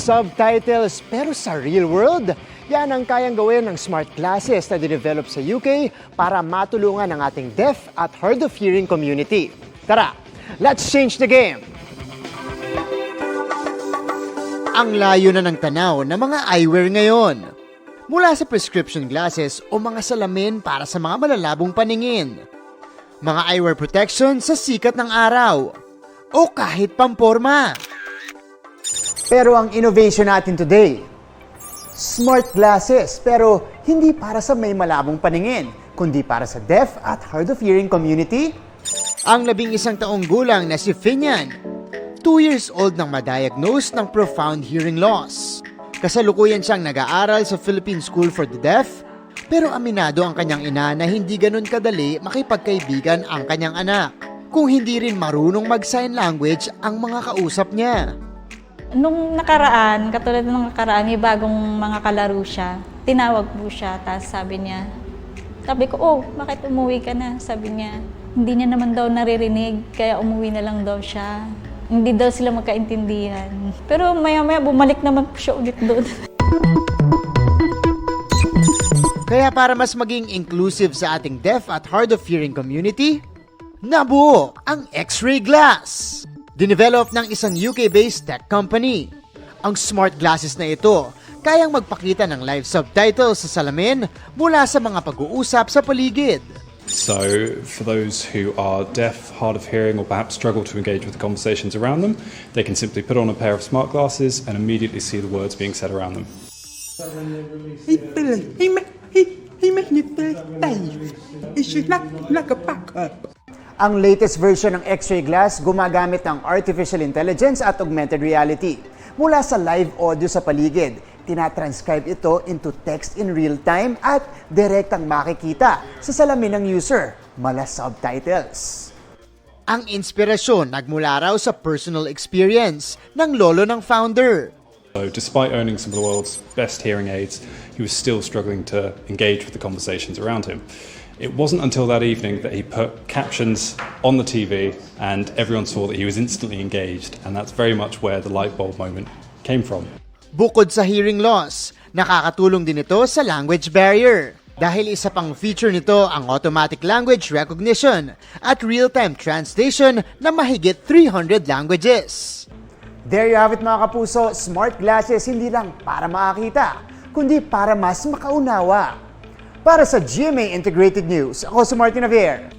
subtitles pero sa real world, yan ang kayang gawin ng smart glasses na dinevelop sa UK para matulungan ang ating deaf at hard of hearing community. Tara, let's change the game! Ang layo na ng tanaw ng mga eyewear ngayon. Mula sa prescription glasses o mga salamin para sa mga malalabong paningin. Mga eyewear protection sa sikat ng araw. O kahit pamporma. Pero ang innovation natin today, smart glasses pero hindi para sa may malabong paningin, kundi para sa deaf at hard of hearing community. Ang 11 taong gulang na si Finian, 2 years old nang ma-diagnose ng profound hearing loss. Kasalukuyan siyang nag-aaral sa Philippine School for the Deaf, pero aminado ang kanyang ina na hindi ganun kadali makipagkaibigan ang kanyang anak kung hindi rin marunong mag-sign language ang mga kausap niya. Nung nakaraan, katulad ng nakaraan, may bagong mga kalaro siya. Tinawag po siya, tapos sabi ko, oh, bakit umuwi ka na? Sabi niya, hindi niya naman daw naririnig, kaya umuwi na lang daw siya. Hindi daw sila magkaintindihan. Pero maya-maya bumalik naman po siya ulit doon. Kaya para mas maging inclusive sa ating deaf at hard of hearing community, nabuo ang X-ray glass. Dinevelop ng isang UK-based tech company. Ang smart glasses na ito, kayang magpakita ng live subtitles sa salamin mula sa mga pag-uusap sa paligid. So, for those who are deaf, hard of hearing, or perhaps struggle to engage with the conversations around them, they can simply put on a pair of smart glasses and immediately see the words being said around them. Ang latest version ng X-ray glass gumagamit ng artificial intelligence at augmented reality. Mula sa live audio sa paligid, tinatranscribe ito into text in real time at direktang makikita sa salamin ng user, mala subtitles. Ang inspirasyon nagmula raw sa personal experience ng lolo ng founder. So, despite owning some of the world's best hearing aids, he was still struggling to engage with the conversations around him. It wasn't until that evening that he put captions on the TV and everyone saw that he was instantly engaged, and that's very much where the light bulb moment came from. Bukod sa hearing loss, nakakatulong din ito sa language barrier. Dahil isa pang feature nito ang automatic language recognition at real-time translation na mahigit 300 languages. There you have it mga kapuso, smart glasses hindi lang para makakita, kundi para mas makaunawa. Para sa GMA Integrated News, ako si Martin Javier.